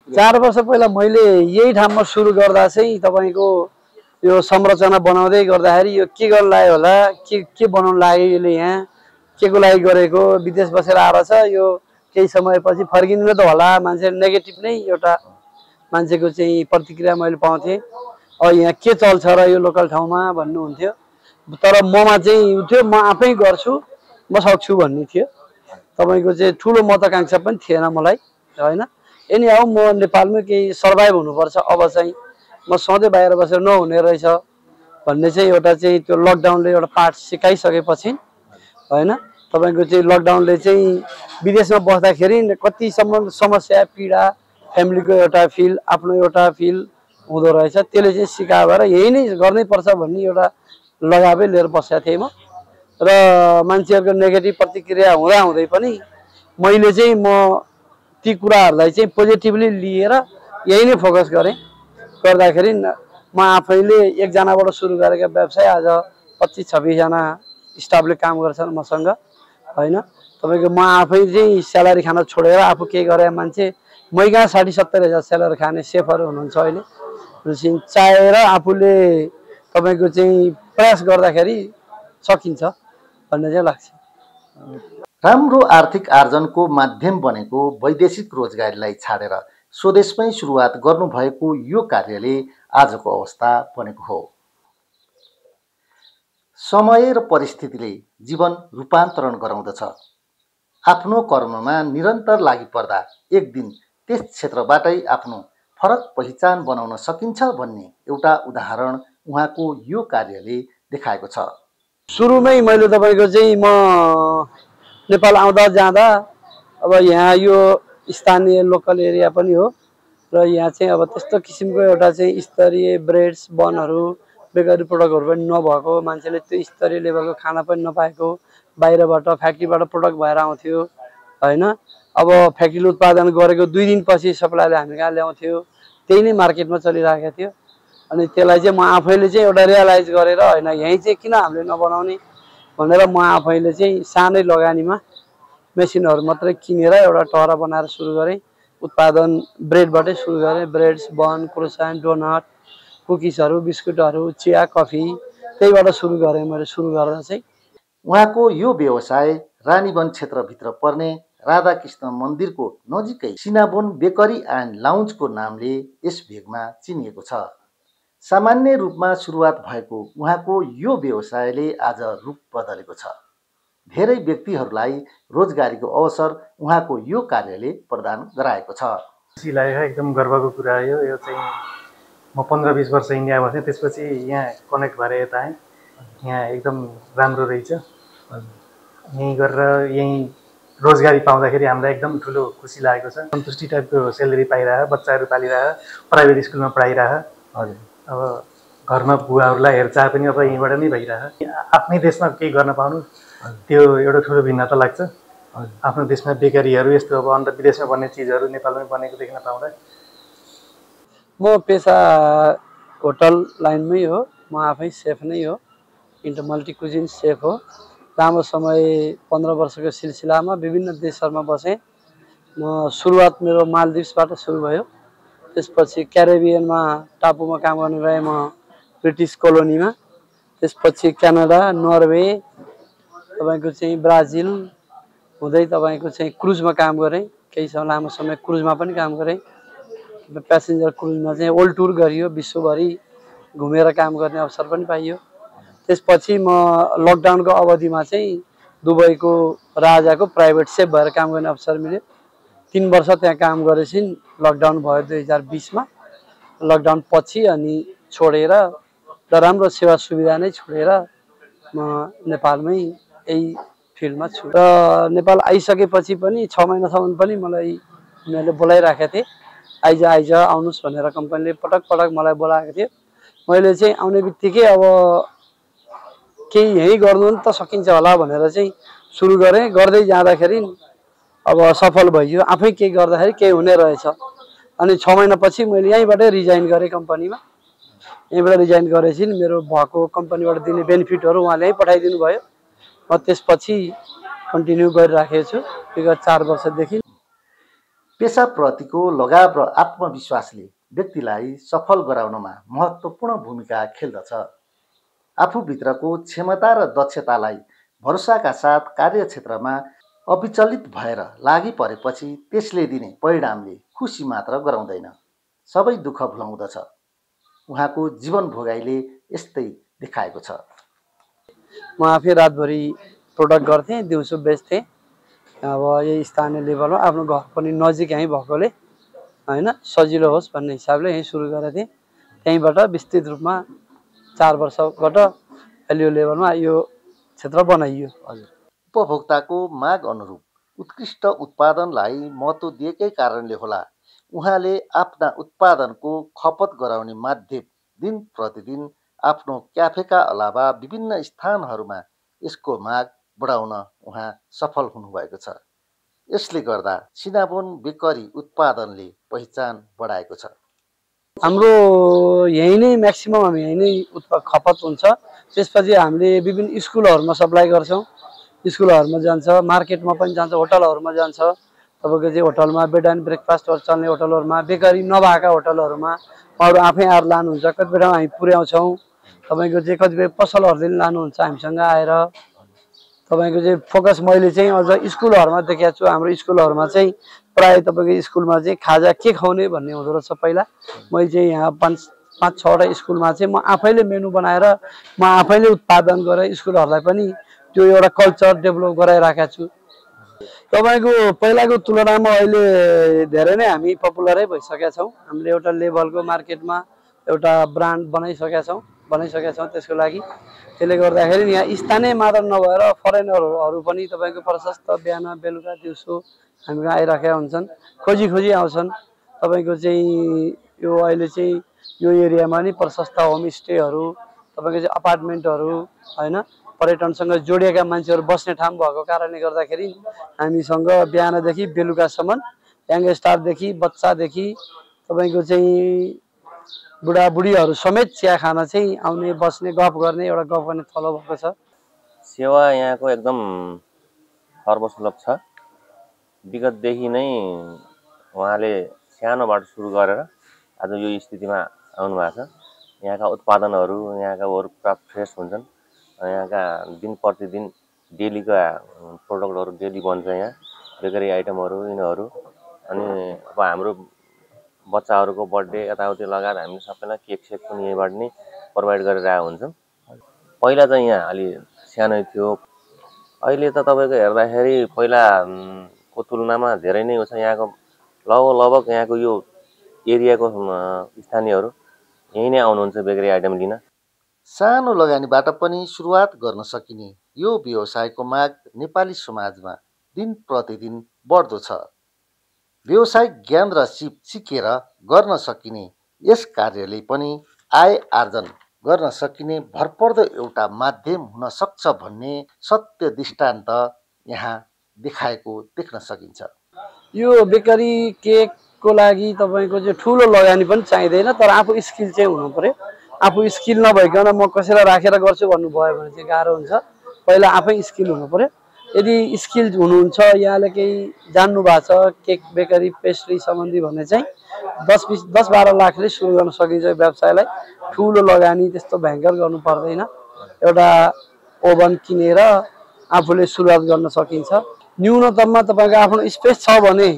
4 वर्ष पहिला मैले यही ठाउँमा सुरु गर्दा चाहिँ तपाईको यो संरचना बनाउँदै गर्दाखेरि यो के गर्न लाग्यो होला, के बनाउन लाग्यो यसले यहाँ, के को लागि गरेको, विदेश बसेर आएर छ यो केही समयपछि फर्किनु त होला, मान्छे नेगेटिभ नै एउटा मान्छेको चाहिँ प्रतिक्रिया मैले पाउँथेँ। अब यहाँ के चल्छ र यो लोकल ठाउँमा भन्नुहुन्थ्यो, तर ममा चाहिँ थियो म आफै गर्छु, म सक्छु भन्ने थियो। तपाईको चाहिँ ठुलो महत्त्वाकांक्षा पनि थिएन मलाई हैन। एनी हाउ म नेपालमै केही सर्भाइभ हुनुपर्छ, अब चाहिँ म सधैँ बाहिर बसेर नहुने रहेछ भन्ने चाहिँ एउटा चाहिँ त्यो लकडाउनले एउटा पाठ सिकाइसकेपछि हैन, तपाईको चाहिँ लकडाउनले चाहिँ विदेशमा बस्दाखेरि कतिसम्म समस्या पीडा फ्यामिलीको एउटा फिल आफ्नो एउटा फिल हुँदो रहेछ, त्यसले चाहिँ सिकाएर भएर यही नै गर्नै पर्छ भन्ने एउटा लगावै लिएर बसेको थिएँ म। र मान्छेहरूको नेगेटिभ प्रतिक्रिया हुँदा हुँदै पनि मैले चाहिँ म ती कुराहरूलाई चाहिँ पोजिटिभली लिएर यही नै फोकस गरेँ। गर्दाखेरि म आफैले एकजनाबाट सुरु गरेको व्यवसाय आज 25-26 जना स्टाफले काम गर्छन् मसँग हैन। तपाईको म आफै चाहिँ स्यालेरी खान छोडेर आफू केही गरे मान्छे महिना 60-70 हजार स्यालेरी खाने सेफहरू हुनुहुन्छ अहिले। चाहेर आफूले तपाईको चाहिँ प्रयास गर्दाखेरि सकिन्छ भन्ने चाहिँ लाग्छ। राम्रो आर्थिक आर्जनको माध्यम बनेको वैदेशिक रोजगारीलाई छाडेर स्वदेशमै सुरुवात गर्नुभएको यो कार्यले आजको अवस्था बनेको हो। समय र परिस्थितिले जीवन रूपान्तरण गराउँदछ। आफ्नो कर्ममा निरन्तर लागि पर्दा एक दिन त्यस क्षेत्रबाटै आफ्नो फरक पहिचान बनाउन सकिन्छ भन्ने एउटा उदाहरण उहाँको यो कार्यले देखाएको छ। सुरुमै मैले तपाईको चाहिँ म नेपाल आउँदा जाँदा अब यहाँ यो स्थानीय लोकल एरिया पनि हो र यहाँ चाहिँ अब त्यस्तो किसिमको एउटा चाहिँ स्तरीय ब्रेड्स बनहरू बेकरी प्रोडक्टहरू पनि नभएको, मान्छेले त्यो स्तरीय लेभलको खाना पनि नपाएको, बाहिरबाट फ्याक्ट्रीबाट प्रोडक्ट भएर आउँथ्यो हैन। अब फ्याक्ट्रीले उत्पादन गरेको 2 दिनपछि सप्लाईले हामी कहाँ ल्याउँथ्यो, त्यही नै मार्केटमा चलिरहेको थियो। अनि त्यसलाई चाहिँ म आफैले चाहिँ एउटा रियलाइज गरेर हैन यही चाहिँ किन हामीले नबनाउने भनेर म आफैले चाहिँ सानै लगानीमा मेसिनहरू मात्रै किनेर एउटा टहरा बनाएर सुरु गरेँ। उत्पादन ब्रेडबाटै सुरु गरेँ। ब्रेड्स, बन, क्रोसान, डोनट, कुकिजहरू, बिस्कुटहरू, चिया, कफी त्यहीबाट सुरु गरेँ मैले। सुरु गर्दा चाहिँ उहाँको यो व्यवसाय रानीवन क्षेत्रभित्र पर्ने राधाकृष्ण मन्दिरको नजिकै सिनाबोन बेकरी एन्ड लाउन्जको नामले यस भेगमा चिनिएको छ। सामान्य रूपमा सुरुवात भएको उहाँको यो व्यवसायले आज रूप बदलेको छ। धेरै व्यक्तिहरूलाई रोजगारीको अवसर उहाँको यो कार्यले प्रदान गराएको छ। खुसी लागेको एकदम गर्वको कुरा हो यो चाहिँ। म 15-20 वर्ष इन्डिया बसेँ, त्यसपछि यहाँ कनेक्ट भएर यता आएँ। यहाँ एकदम राम्रो रहेछ। यहीँ गरेर यहीँ रोजगारी पाउँदाखेरि हामीलाई एकदम ठुलो खुसी लागेको छ। सन्तुष्टि टाइपको सेलेरी पाइरहेको, बच्चाहरू पालिरहेको, प्राइभेट स्कुलमा पढाइरहेको। हजुर, अब घरमा बुवाहरूलाई हेरचाह पनि अब यहीँबाट नै भइरहेको। आफ्नै देशमा केही गर्न पाउनु त्यो एउटा ठुलो भिन्नता लाग्छ। आफ्नो देशमा बेकरीहरू यस्तो अब अन्त विदेशमा बन्ने चिजहरू नेपालमै बनेको देख्न पाउँदा। म पेसा होटल लाइनमै हो। म आफै सेफ नै हो, इन्टर मल्टी कुजिन सेफ हो। लामो समय 15 वर्षको सिलसिलामा विभिन्न देशहरूमा बसेँ। म सुरुवात मेरो मालदिभ्सबाट सुरु भयो। त्यसपछि क्यारेबियनमा टापुमा काम गर्न गएँ म ब्रिटिस कोलोनीमा। त्यसपछि क्यानाडा, नर्वे, तपाईको चाहिँ ब्राजिल हुँदै तपाईको चाहिँ क्रुजमा काम गरेँ। केही समय लामो समय क्रुजमा पनि काम गरेँ। प्यासेन्जर क्रुजमा चाहिँ वर्ल्ड टुर गरियो, विश्वभरि घुमेर काम गर्ने अवसर पनि पाइयो। त्यसपछि म लकडाउनको अवधिमा चाहिँ दुबईको राजाको प्राइभेट सेफ भएर काम गर्ने अवसर मिल्यो। 3 वर्ष त्यहाँ काम गरेपछि लकडाउन भयो 2020 मा। लकडाउन पछि अनि छोडेर र राम्रो सेवा सुविधा नै छोडेर म नेपालमै यही फिल्डमा छु। र नेपाल आइसकेपछि पनि 6 महिनासम्म पनि मलाई उनीहरूले बोलाइराखेको थिए, आइज आउनुहोस् भनेर कम्पनीले पटक मलाई बोलाएको थियो। मैले चाहिँ आउने बित्तिकै अब केही यही गर्नु त सकिन्छ होला भनेर चाहिँ सुरु गरेँ। गर्दै जाँदाखेरि अब सफल भइयो। आफै केही गर्दाखेरि केही हुने रहेछ। अनि 6 महिनापछि मैले यहीँबाटै रिजाइन गरेँ कम्पनीमा। यहीँबाट रिजाइन गरेपछि मेरो भएको कम्पनीबाट दिने बेनिफिटहरू उहाँले यहीँ पठाइदिनु भयो। म त्यसपछि कन्टिन्यू गरिराखेको छु विगत 4 वर्षदेखि। पेसाप्रतिको लगाव र आत्मविश्वासले व्यक्तिलाई सफल गराउनमा महत्त्वपूर्ण भूमिका खेल्दछ। आफूभित्रको क्षमता र दक्षतालाई भरोसाका साथ कार्यक्षेत्रमा अविचलित भएर लागि परेपछि त्यसले दिने परिणामले खुसी मात्र गराउँदैन, सबै दुःख भुलाउँदछ। उहाँको जीवन भोगाइले यस्तै देखाएको छ। म आफै रातभरि प्रोडक्ट गर्थेँ, दिउँसो बेच्थेँ। अब यही स्थानीय लेभलमा आफ्नो घर पनि नजिक यहीँ भएकोले होइन सजिलो होस् भन्ने हिसाबले यहीँ सुरु गरेको थिएँ। त्यहीँबाट विस्तृत रूपमा 4 वर्षबाट यो लेभलमा यो क्षेत्र बनाइयो। हजुर, उपभोक्ताको माग अनुरूप उत्कृष्ट उत्पादनलाई महत्त्व दिएकै कारणले होला उहाँले आफ्ना उत्पादनको खपत गराउने माध्यम दिन प्रतिदिन आफ्नो क्याफेका अलावा विभिन्न स्थानहरूमा यसको माग बढाउन उहाँ सफल हुनुभएको छ। यसले गर्दा सिनाबोन बेकरी उत्पादनले पहिचान बढाएको छ। हाम्रो यहीँ नै म्याक्सिमम हामी यहीँ नै खपत हुन्छ। त्यसपछि हामीले विभिन्न स्कुलहरूमा सप्लाई गर्छौँ। स्कुलहरूमा जान्छ, मार्केटमा पनि जान्छ, होटलहरूमा जान्छ। तपाईँको चाहिँ होटलमा बेड एन्ड ब्रेकफास्टहरू चल्ने होटलहरूमा, बेकरी नभएका होटलहरूमा अरू आफै आएर लानुहुन्छ। कतिपय ठाउँ हामी पुर्याउँछौँ। तपाईँको चाहिँ कतिपय पसलहरूले पनि लानुहुन्छ हामीसँग आएर। तपाईँको चाहिँ फोकस मैले चाहिँ अझ स्कुलहरूमा देखेको छु। हाम्रो स्कुलहरूमा चाहिँ प्रायः तपाईँको स्कुलमा चाहिँ खाजा के खुवाउने भन्ने हुँदो रहेछ पहिला। मैले चाहिँ यहाँ 5-6वटा स्कुलमा चाहिँ म आफैले मेनु बनाएर म आफैले उत्पादन गरेर स्कुलहरूलाई पनि त्यो एउटा कल्चर डेभलप गराइराखेको छु। तपाईँको पहिलाको तुलनामा अहिले धेरै नै हामी पपुलरै भइसकेका छौँ। हामीले एउटा लेभलको मार्केटमा एउटा ब्रान्ड बनाइसकेका छौँ। त्यसको लागि त्यसले गर्दाखेरि यहाँ स्थानीय मात्र नभएर फरेनरहरू पनि तपाईँको प्रशस्त बिहान बेलुका दिउँसो हामीमा आइराखेका हुन्छन्, खोजी आउँछन्। तपाईँको चाहिँ यो अहिले चाहिँ यो एरियामा नि प्रशस्त होमस्टेहरू, तपाईँको चाहिँ अपार्टमेन्टहरू होइन पर्यटनसँग जोडिएका मान्छेहरू बस्ने ठाउँ भएको कारणले गर्दाखेरि हामीसँग बिहानदेखि बेलुकासम्म यङ्गस्टारदेखि बच्चादेखि तपाईँको चाहिँ बुढाबुढीहरू समेत चिया खान चाहिँ आउने, बस्ने, गफ गर्ने एउटा गफ गर्ने थलो भएको छ। सेवा यहाँको एकदम सर्वसुलभ छ। विगतदेखि नै उहाँले सानोबाट सुरु गरेर आज यो स्थितिमा आउनुभएको छ। यहाँका उत्पादनहरू, यहाँका पुरा फ्रेस हुन्छन्। यहाँका दिन प्रतिदिन डेलीका प्रोडक्टहरू डेली बन्छ यहाँ, बेकरी आइटमहरू यिनीहरू। अनि अब हाम्रो बच्चाहरूको बर्थडे यताउति लगाएर हामीले सबैलाई केक पनि यहीँबाट नै प्रोभाइड गरिरहेको हुन्छौँ। पहिला चाहिँ यहाँ अलि सानै थियो, अहिले त तपाईँको हेर्दाखेरि पहिलाको तुलनामा धेरै नै छ। यहाँको लगभग यहाँको यो एरियाको स्थानीयहरू यहीँ नै आउनुहुन्छ बेकरी आइटम लिन। सानो लगानीबाट पनि सुरुवात गर्न सकिने यो व्यवसायको माग नेपाली समाजमा दिन प्रतिदिन बढ्दो छ। व्यवसायिक ज्ञान र सिप सिकेर गर्न सकिने यस कार्यले पनि आय आर्जन गर्न सकिने भरपर्दो एउटा माध्यम हुन सक्छ भन्ने सत्य दृष्टान्त यहाँ देखाएको देख्न सकिन्छ। यो बेकरी केकको लागि तपाईँको चाहिँ ठुलो लगानी पनि चाहिँदैन, तर आफू स्किल चाहिँ हुनु पर्यो। आफू स्किल नभइकन म कसैलाई राखेर गर्छु भन्नुभयो भने चाहिँ गाह्रो हुन्छ। पहिला आफै स्किल हुनु पर्यो। यदि स्किल हुनुहुन्छ, यहाँले केही जान्नु भएको छ केक बेकरी पेस्ट्री सम्बन्धी भने चाहिँ 10-12 लाखले सुरु गर्न सकिन्छ व्यवसायलाई। ठुलो लगानी त्यस्तो भयङ्कर गर्नु पर्दैन। एउटा ओभन किनेर आफूले सुरुवात गर्न सकिन्छ। न्यूनतममा तपाईँको आफ्नो स्पेस छ भने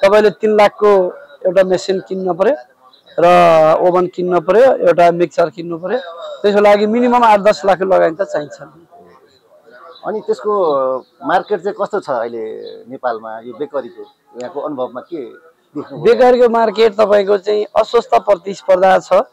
तपाईँले 3 लाखको एउटा मेसिन किन्न पर्यो र ओभन किन्न पर्यो, एउटा मिक्सर किन्नु पर्यो। त्यसको लागि मिनिमम 8-10 लाख लगानी त चाहिन्छ। अनि त्यसको मार्केट चाहिँ कस्तो छ अहिले नेपालमा यो बेकरीको? यहाँको अनुभवमा के देख्नु? बेकरीको मार्केट तपाईँको चाहिँ अस्वस्थ प्रतिस्पर्धा छ।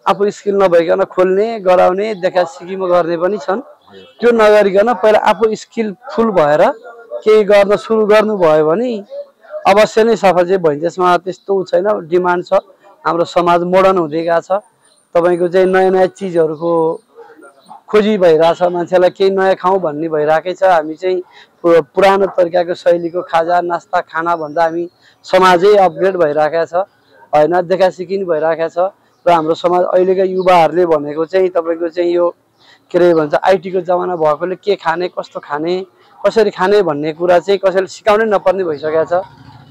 आफू स्किल नभइकन खोल्ने, गराउने, देखा सिकीमा गर्ने पनि छन्। त्यो नगरिकन पहिला आफू स्किल फुल भएर केही गर्न सुरु गर्नुभयो भने अवश्य नै सफल चाहिँ भइन्छ। त्यसमा त्यस्तो छैन, डिमान्ड छ। हाम्रो समाज मोडर्न हुँदै गएको छ। तपाईँको चाहिँ नयाँ चिजहरूको खोजी भइरहेछ, मान्छेलाई केही नयाँ खाउँ भन्ने भइरहेकै छ। हामी चाहिँ पुरानो तरिकाको शैलीको खाजा नास्ता खाना भन्दा हामी समाजै अपग्रेड भइरहेको छ होइन, देखा सिकी नि भइरहेको छ। र हाम्रो समाज अहिलेका युवाहरूले भनेको चाहिँ तपाईँको चाहिँ यो के अरे भन्छ आइटीको जमाना भएकोले के खाने, कस्तो खाने, कसरी खाने भन्ने कुरा चाहिँ कसैले सिकाउनै नपर्ने भइसकेको छ।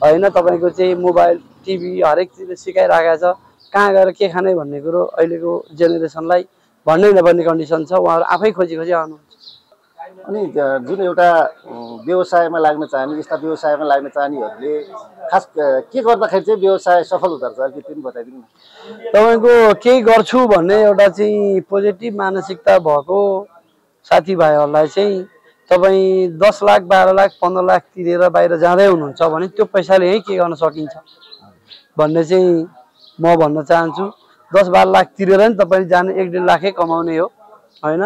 होइन तपाईँको चाहिँ मोबाइल टिभी हरेक चिजले सिकाइरहेको छ कहाँ गएर के खाने भन्ने कुरो अहिलेको जेनेरेसनलाई भन्नै नपर्ने कन्डिसन छ उहाँहरू आफै खोजी खोजी आउनुहुन्छ अनि जुन एउटा व्यवसायमा लाग्न चाहने यस्ता व्यवसायमा लाग्न चाहनेहरूले खास के गर्दाखेरि चाहिँ व्यवसाय सफल हुँदो रहेछ अलिकति पनि बताइदिनु न तपाईँको केही गर्छु भन्ने एउटा चाहिँ पोजिटिभ मानसिकता भएको साथीभाइहरूलाई चाहिँ तपाईँ 10 लाख 12 लाख 15 लाख तिरेर बाहिर जाँदै हुनुहुन्छ भने त्यो पैसाले यहीँ के गर्न सकिन्छ भन्ने चाहिँ म भन्न चाहन्छु 10-12 लाख तिरेर नि तपाईँले जाने 1-1.5 लाखै कमाउने हो होइन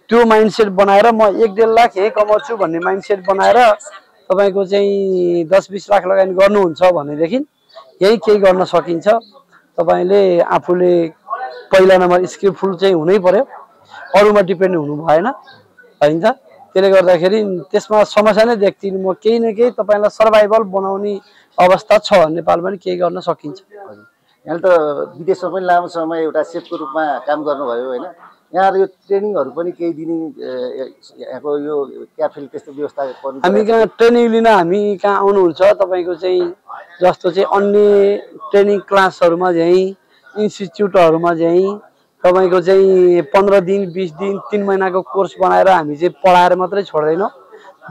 त्यो माइन्डसेट बनाएर म 1-1.5 लाख यही कमाउँछु भन्ने माइन्डसेट बनाएर तपाईँको चाहिँ 10-20 लाख लगानी गर्नुहुन्छ भनेदेखि यही केही गर्न सकिन्छ तपाईँले आफूले पहिला नम्बर स्किलफुल चाहिँ हुनै पर्यो अरूमा डिपेन्ड हुनु भएन होइन त त्यसले गर्दाखेरि त्यसमा समस्या नै देख्दिनँ म केही न केही तपाईँलाई सर्भाइभल बनाउने अवस्था छ नेपालमा पनि केही गर्न सकिन्छ यहाँ त विदेशमा पनि लामो समय एउटा सेफको रूपमा काम गर्नुभयो होइन यहाँ यो ट्रेनिङहरू पनि केही दिने यहाँको यो क्याफेल त्यस्तो व्यवस्था गर्नु हामी कहाँ ट्रेनिङ लिन हामी कहाँ आउनुहुन्छ तपाईँको चाहिँ जस्तो चाहिँ अन्य ट्रेनिङ क्लासहरूमा चाहिँ इन्स्टिच्युटहरूमा चाहिँ तपाईँको चाहिँ 15 दिन 20 दिन 3 महिनाको कोर्स बनाएर हामी चाहिँ पढाएर मात्रै छोड्दैनौँ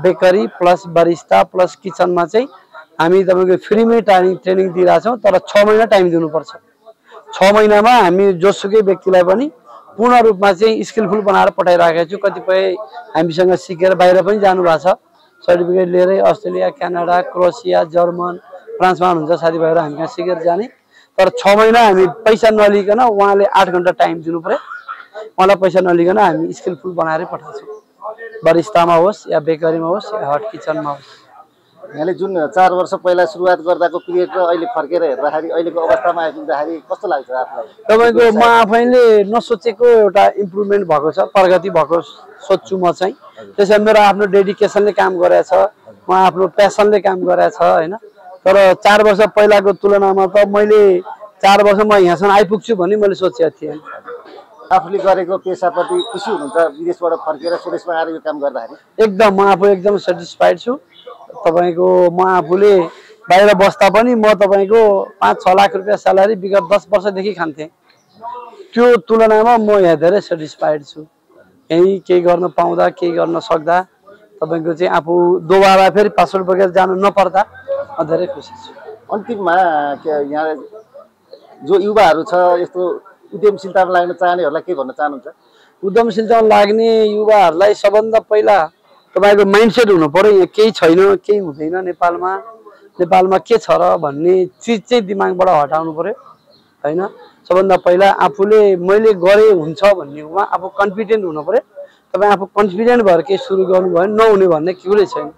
बेकरी प्लस बारिस्ता प्लस किचनमा चाहिँ हामी तपाईँको फ्रीमै ट्रेनिङ दिइरहेछौँ तर 6 महिना टाइम दिनुपर्छ 6 महिनामा हामी जोसुकै व्यक्तिलाई पनि पूर्ण रूपमा चाहिँ स्किलफुल बनाएर पठाइराखेको छु कतिपय हामीसँग सिकेर बाहिर पनि जानुभएको छ सर्टिफिकेट लिएरै अस्ट्रेलिया क्यानाडा क्रोएसिया जर्मन फ्रान्समा हुनुहुन्छ साथीभाइहरू हामी कहाँ सिकेर जाने तर 6 महिना हामी पैसा नलिकन उहाँले 8 घन्टा टाइम दिनु पर्यो उहाँलाई पैसा नलिकन हामी स्किलफुल बनाएरै पठाउँछौँ बारिस्तामा होस् या बेकरीमा होस् या हट किचनमा होस् यहाँले जुन 4 वर्ष पहिला सुरुवात गर्दाको पिरियड र अहिले फर्केर हेर्दाखेरि अहिलेको अवस्थामा आइपुग्दाखेरि कस्तो लाग्छ आफूलाई तपाईँको म आफैले नसोचेको एउटा इम्प्रुभमेन्ट भएको छ प्रगति भएको सोच्छु म चाहिँ त्यसैले मेरो आफ्नो डेडिकेसनले काम गरेछ म आफ्नो प्यासनले काम गरेछ होइन तर 4 वर्ष पहिलाको तुलनामा त मैले 4 वर्ष म यहाँसम्म आइपुग्छु भन्ने मैले सोचेको थिएँ आफूले गरेको पेसाप्रति खुसी हुनुहुन्छ विदेशबाट फर्केर स्वदेशमा आएर यो काम गर्दाखेरि एकदम म आफू एकदम सेटिस्फाइड छु तपाईँको म आफूले बाहिर बस्दा पनि म तपाईँको 5-6 लाख रुपियाँ स्यालेरी विगत 10 वर्षदेखि खान्थेँ त्यो तुलनामा म यहाँ धेरै सेटिस्फाइड छु यहीँ केही गर्न पाउँदा केही गर्न सक्दा तपाईँको चाहिँ आफू दोबारा फेरि पासपोर्ट बोकेर जानु नपर्दा म धेरै खुसी छु अन्तिममा यहाँ जो युवाहरू छ यस्तो उद्यमशीलतामा लाग्न चाहनेहरूलाई के भन्न चाहनुहुन्छ उद्यमशीलतामा लाग्ने युवाहरूलाई सबभन्दा पहिला तपाईँको माइन्डसेट हुनु पर्यो यहाँ केही छैन केही हुँदैन नेपालमा के छ र भन्ने चिज चाहिँ दिमागबाट हटाउनु पर्यो होइन सबभन्दा पहिला आफूले मैले गरेँ हुन्छ भन्नेमा आफू कन्फिडेन्ट हुनु पर्यो तपाईँ आफू कन्फिडेन्ट भएर केही सुरु गर्नुभयो नहुने भन्ने कुरै छैन